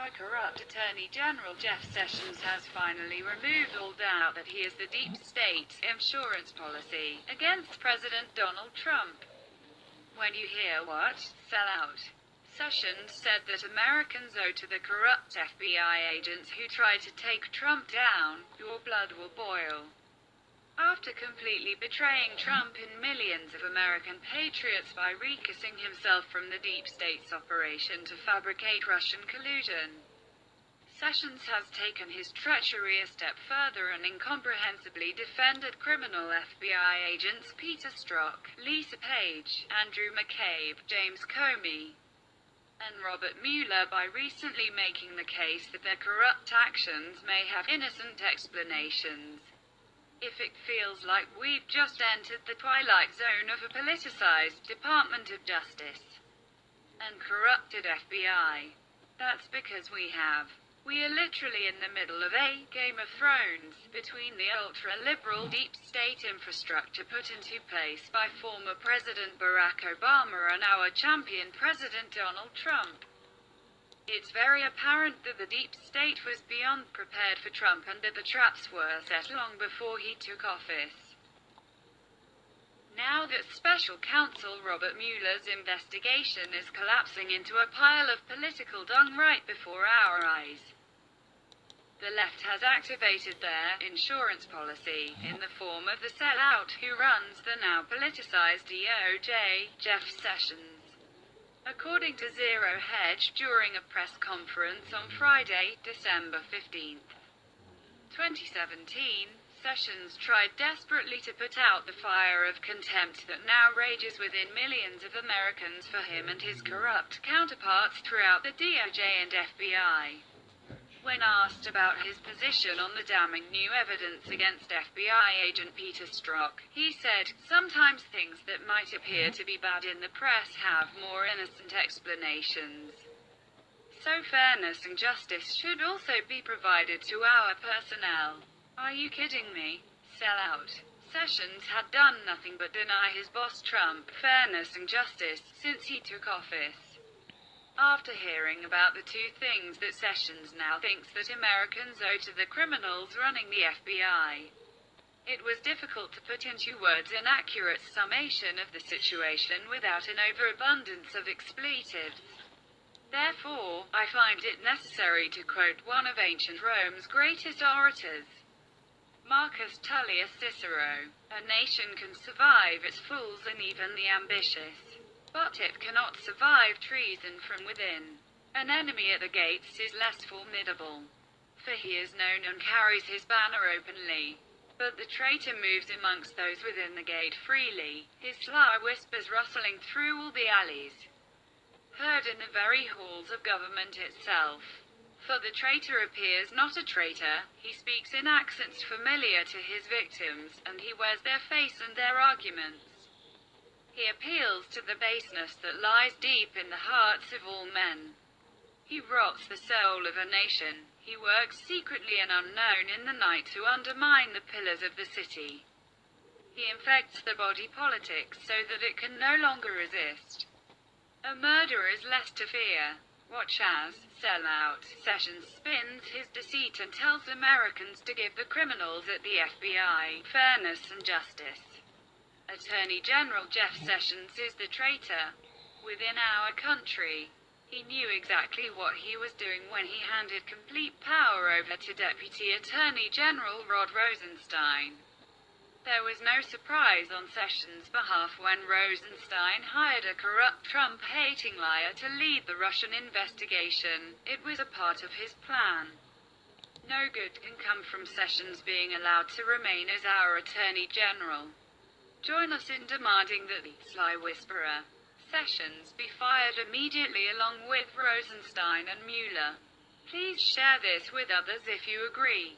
Now corrupt Attorney General Jeff Sessions has finally removed all doubt that he is the deep state insurance policy against President Donald Trump. When you hear what? Sell out. Sessions said that Americans owe to the corrupt FBI agents who tried to take Trump down, your blood will boil. After completely betraying Trump and millions of American patriots by recusing himself from the deep state's operation to fabricate Russian collusion, Sessions has taken his treachery a step further and incomprehensibly defended criminal FBI agents Peter Strzok, Lisa Page, Andrew McCabe, James Comey, and Robert Mueller by recently making the case that their corrupt actions may have innocent explanations. If it feels like we've just entered the twilight zone of a politicized Department of Justice and corrupted FBI, that's because we have. We are literally in the middle of a Game of Thrones between the ultra-liberal deep state infrastructure put into place by former President Barack Obama and our champion President Donald Trump. It's very apparent that the deep state was beyond prepared for Trump and that the traps were set long before he took office. Now that Special Counsel Robert Mueller's investigation is collapsing into a pile of political dung right before our eyes, the left has activated their insurance policy in the form of the sellout who runs the now politicized DOJ, Jeff Sessions. According to Zero Hedge during a press conference on Friday, December 15, 2017, Sessions tried desperately to put out the fire of contempt that now rages within millions of Americans for him and his corrupt counterparts throughout the DOJ and FBI. When asked about his position on the damning new evidence against FBI agent Peter Strzok, he said, "Sometimes things that might appear to be bad in the press have more innocent explanations. So fairness and justice should also be provided to our personnel. Are you kidding me? Sell out." Sessions had done nothing but deny his boss Trump fairness and justice since he took office. After hearing about the two things that Sessions now thinks that Americans owe to the criminals running the FBI, it was difficult to put into words an accurate summation of the situation without an overabundance of expletives. Therefore, I find it necessary to quote one of ancient Rome's greatest orators, Marcus Tullius Cicero: "A nation can survive its fools and even the ambitious, but it cannot survive treason from within. An enemy at the gates is less formidable, for he is known and carries his banner openly. But the traitor moves amongst those within the gate freely, his sly whispers rustling through all the alleys, heard in the very halls of government itself. For the traitor appears not a traitor, he speaks in accents familiar to his victims, and he wears their face and their arguments. He appeals to the baseness that lies deep in the hearts of all men. He rots the soul of a nation. He works secretly and unknown in the night to undermine the pillars of the city. He infects the body politic so that it can no longer resist. A murderer is less to fear. Watch as, sell out, Sessions spins his deceit and tells Americans to give the criminals at the FBI fairness and justice. Attorney General Jeff Sessions is the traitor within our country. He knew exactly what he was doing when he handed complete power over to Deputy Attorney General Rod Rosenstein. There was no surprise on Sessions' behalf when Rosenstein hired a corrupt Trump-hating liar to lead the Russian investigation. It was a part of his plan. No good can come from Sessions being allowed to remain as our Attorney General. Join us in demanding that the sly whisperer, Sessions, be fired immediately along with Rosenstein and Mueller. Please share this with others if you agree.